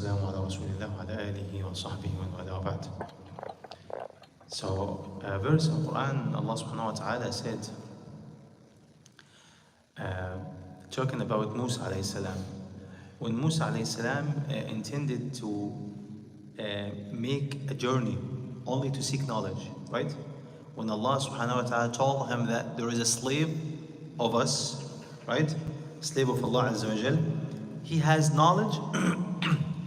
والسلام على رسول الله وعلى آله وصحبه ومن والاه وبعد. So, a verse in the Quran, Allah subhanahu wa ta'ala said, talking about Musa alayhi salam. When Musa alayhi salam intended to make a journey only to seek knowledge, right? When Allah subhanahu wa ta'ala told him that there is a slave of us, right? Slave of Allah Azza wa Jal, he has knowledge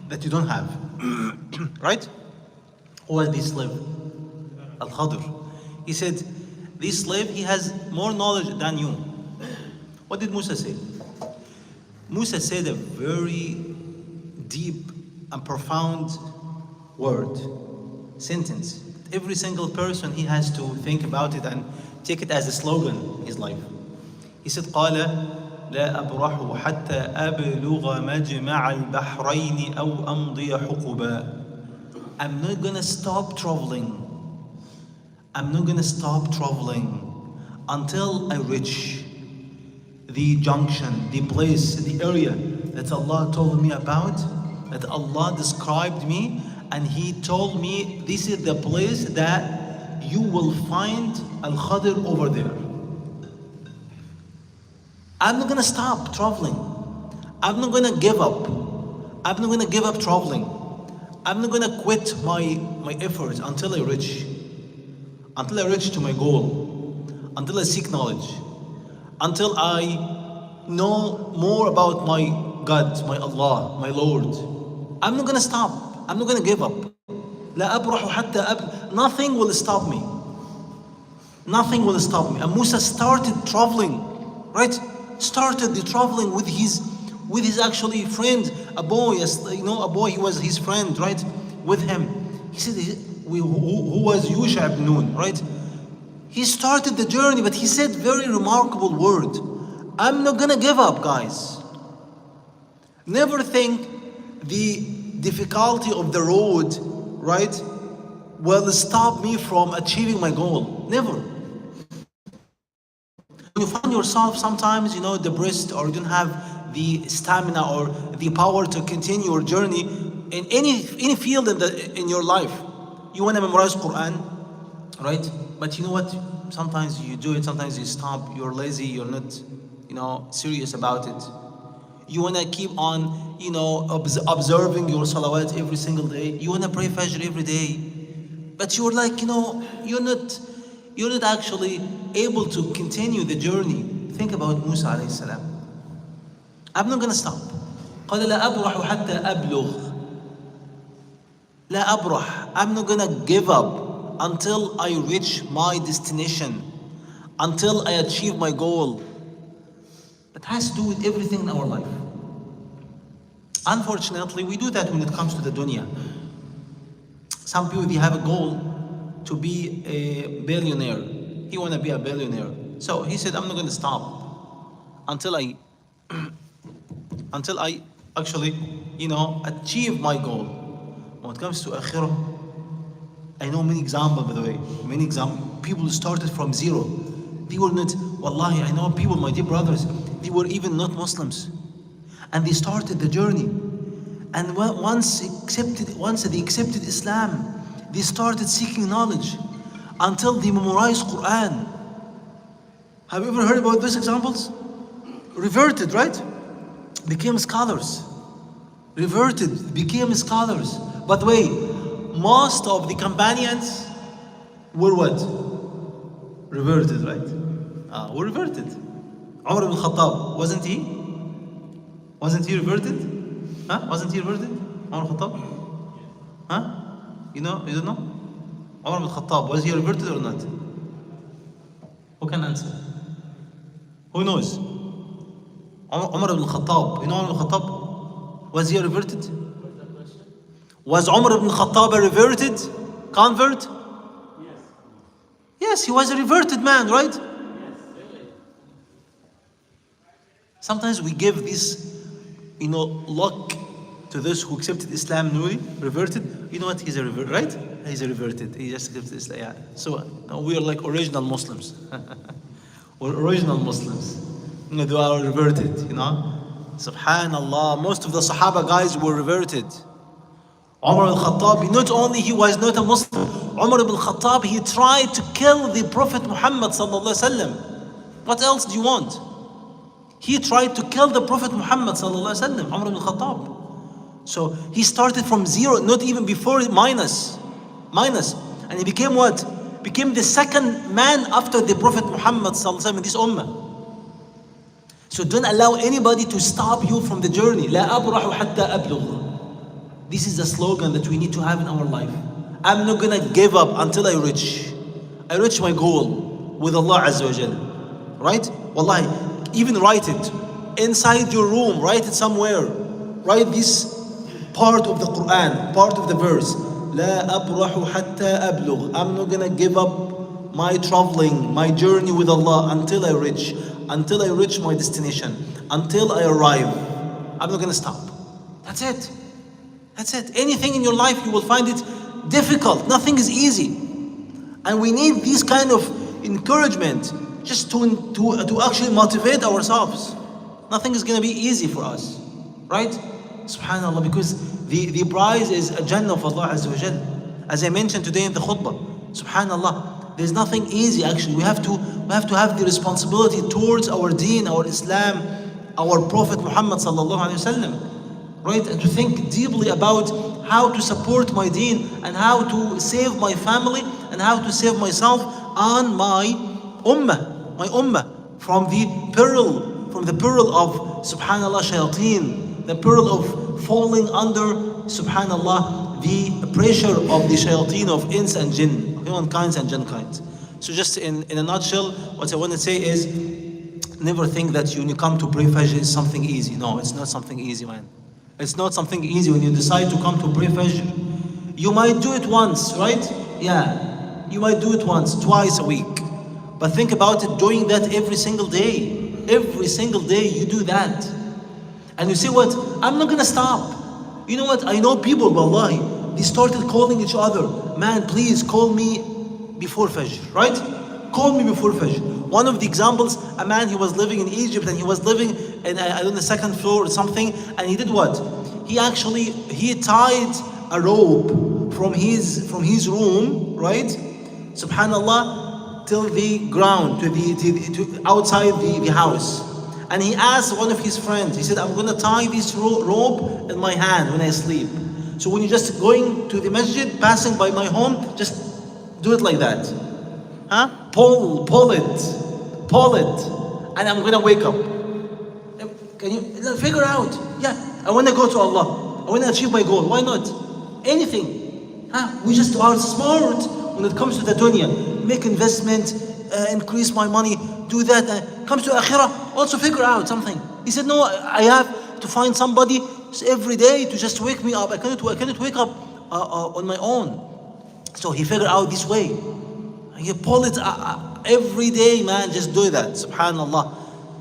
that you don't have, right? Who is this slave? Al-Khadr. He said, this slave, he has more knowledge than you. What did Musa say? Musa said a very deep and profound word, sentence. Every single person, he has to think about it and take it as a slogan in his life. He said, قال لا أبرح حتى أبلغ مجمع البحرين أو أمضي حقبا. I'm not gonna stop traveling. I'm not gonna stop traveling until I reach the junction, the place, the area that Allah told me about, that Allah described me, and He told me this is the place that you will find Al-Khadr over there. I'm not gonna stop traveling. I'm not gonna give up. I'm not gonna give up traveling. I'm not gonna quit my efforts until I reach to my goal, until I seek knowledge, until I know more about my God, my Allah, my Lord. I'm not gonna stop. I'm not gonna give up. لا أبرح حتى Nothing will stop me. Nothing will stop me. And Musa started traveling, right? Started the traveling with his actually friend, a boy, a boy. He was his friend, right? With him. He said, who was Yusha ibn Nun, right? He started the journey, but he said very remarkable word. I'm not gonna give up, guys. Never think the difficulty of the road, right, will stop me from achieving my goal. Never. You find yourself sometimes, depressed, or you don't have the stamina or the power to continue your journey in any field in your life. You want to memorize Quran, right? But you know what? Sometimes you do it, sometimes you stop. You're lazy. You're not, serious about it. You want to keep on, observing your salawat every single day. You want to pray Fajr every day, but you're like, you're not actually able to continue the journey. Think about Musa alayhi salam. I'm not gonna stop. قال لا أبرح حتى أبلغ. لا أبرح. I'm not gonna give up until I reach my destination, until I achieve my goal. That has to do with everything in our life. Unfortunately, we do that when it comes to the dunya. Some people, they have a goal to be a billionaire. He want to be a billionaire. So he said, I'm not going to stop until I actually, achieve my goal. When it comes to akhirah, I know many examples, by the way. Many examples. People started from zero. They were not, wallahi, I know people, my dear brothers, they were even not Muslims. And they started the journey. And once they accepted Islam, they started seeking knowledge until they memorized Quran. Have you ever heard about these examples? Reverted, right? Became scholars. Reverted, became scholars. By the way, most of the companions were what? Reverted, right? Were reverted. Umar ibn Khattab, wasn't he? Wasn't he reverted? Huh? Wasn't he reverted? Umar ibn Khattab? Huh? You don't know? Umar ibn Khattab, was he reverted or not? Who can answer? Who knows? Umar ibn Khattab, you know Umar ibn Khattab? Was he reverted? Was Umar ibn Khattab a reverted convert? Yes, he was a reverted man, right? Sometimes we give this, luck to those who accepted Islam newly, reverted. You know what? He's a revert, right? He's a reverted. He just accepted Islam. Yeah. So we are like original Muslims. We're original Muslims. They are reverted. Subhanallah. Most of the Sahaba guys were reverted. Umar ibn Khattab, not only he was not a Muslim, Umar ibn Khattab, he tried to kill the Prophet Muhammad sallallahu alaihi wasallam. What else do you want? He tried to kill the Prophet Muhammad sallallahu alaihi wasallam, Umar ibn Khattab. So he started from zero, not even before minus. And he became what? Became the second man after the Prophet Muhammad sallallahu alaihi wasallam in this ummah. So don't allow anybody to stop you from the journey. لا أبرح حتى أبلغ. This is the slogan that we need to have in our life. I'm not gonna give up until I reach my goal with Allah Azza wa Jal. Right? Wallahi, even write it inside your room, write it somewhere. Write this part of the Quran, part of the verse. لا أبرح حتى أبلغ. I'm not gonna give up my traveling, my journey with Allah until I reach my destination, until I arrive. I'm not gonna stop. That's it. Anything in your life, you will find it difficult. Nothing is easy. And we need this kind of encouragement just to actually motivate ourselves. Nothing is going to be easy for us. Right? Subhanallah, because the prize is a Jannah of Allah Azza wa Jal. As I mentioned today in the khutbah, Subhanallah, there's nothing easy actually. We have to have the responsibility towards our deen, our Islam, our Prophet Muhammad sallallahu alaihi wasallam. Right? And to think deeply about how to support my deen and how to save my family and how to save myself on my ummah from the peril of subhanallah shayateen, the peril of falling under subhanallah the pressure of the shayateen of ins and jinn, humankind and jinkind. So just in a nutshell, what I want to say is, never think that when you come to pray Fajr is something easy. No, it's not something easy, man. It's not something easy when you decide to come to pray Fajr. You might do it once, right? Yeah. You might do it once, twice a week. But think about it, doing that every single day. Every single day you do that. And you say what? I'm not gonna stop. You know what? I know people, wallahi, they started calling each other. Man, please call me before Fajr, right? Call me before Fajr. One of the examples, a man, he was living in Egypt and he was living in, I don't know, the second floor or something, and he did what? He tied a rope from his room, right? Subhanallah, till the ground, to outside the house. And he asked one of his friends, he said, I'm gonna tie this rope in my hand when I sleep. So when you're just going to the masjid, passing by my home, just do it like that. Huh? Pull it, and I'm gonna wake up. Can you figure out? Yeah, I wanna go to Allah. I wanna achieve my goal. Why not? Anything. Huh? We just are smart when it comes to the dunya. Make investment, increase my money, do that. Comes to akhirah, also figure out something. He said, no, I have to find somebody every day to just wake me up. I cannot wake up on my own. So he figured out this way. You pull it every day, man. Just do that. Subhanallah.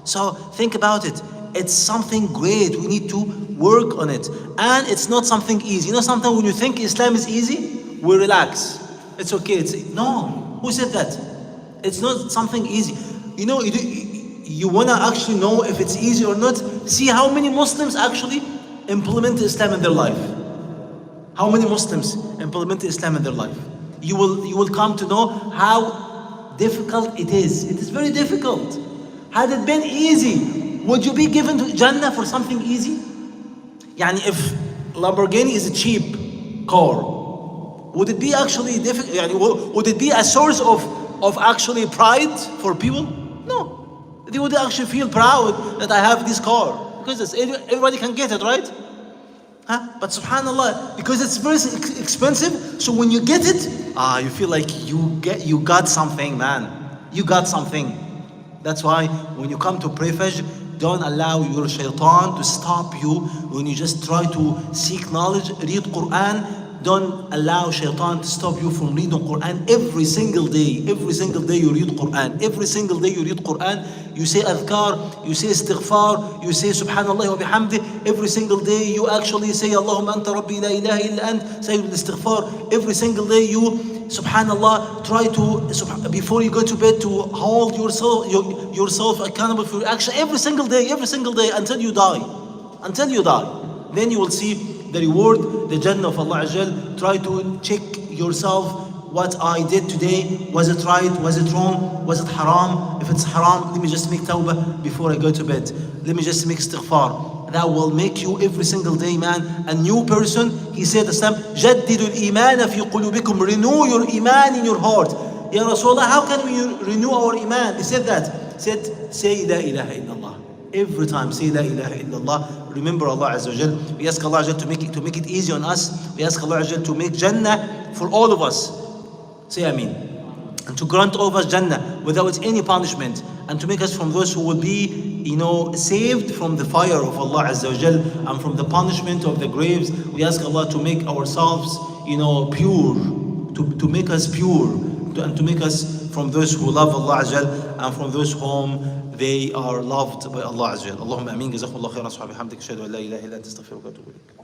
So think about it. It's something great. We need to work on it. And it's not something easy. You know, sometimes when you think Islam is easy, we relax. It's okay. No. Who said that? It's not something easy. You know, you want to actually know if it's easy or not. See how many Muslims actually implement Islam in their life. How many Muslims implement Islam in their life? You will come to know how difficult it is. It is very difficult. Had it been easy, would you be given to Jannah for something easy? Yani if Lamborghini is a cheap car, would it be actually difficult? Yani would it be a source of actually pride for people? No. They would actually feel proud that I have this car because everybody can get it, right? Huh? But subhanallah, because it's very expensive, so when you get it, you feel like you got something, man. You got something. That's why when you come to pray Fajr, don't allow your shaitan to stop you when you just try to seek knowledge, read Quran. Don't allow shaitan to stop you from reading Quran every single day. Every single day you read Quran. Every single day you read Quran. You say adhkar, you say istighfar, you say subhanallah wa bihamdi. Every single day you actually say Allahumma anta rabbi la ilaha illa ant. Say istighfar. Every single day you subhanallah try to, before you go to bed, to hold yourself accountable for your action every single day until you die. Until you die. Then you will see the reward, the Jannah of Allah Azza wa Jal. Try to check yourself. What I did today, was it right? Was it wrong? Was it haram? If it's haram, let me just make tawbah before I go to bed. Let me just make istighfar. That will make you every single day, man, a new person. He said, جَدِّدُوا الْإِيمَانَ فِي قُلُوبِكُمْ. Renew your iman in your heart. Ya Rasulullah, how can we renew our iman? They said that. Said, say La ilaha illallah. Every time say La ilaha illallah. Remember Allah Azza wa Jal. We ask Allah Azza wa Jal to make it easy on us. We ask Allah Azza wa Jal to make Jannah for all of us. Say Ameen. And to grant all of us Jannah without any punishment, and to make us from those who will be, saved from the fire of Allah Azza wa Jal and from the punishment of the graves. We ask Allah to make ourselves, pure, to make us pure, and to make us from those who love Allah Azza wa Jal and from those whom they are loved by Allah Azza wa Jal. Allahumma ameen. Jazakumullah khairan. Subhanaka hamdika ashhadu an la ilaha illa anta astaghfiruka wa atubu ilaik.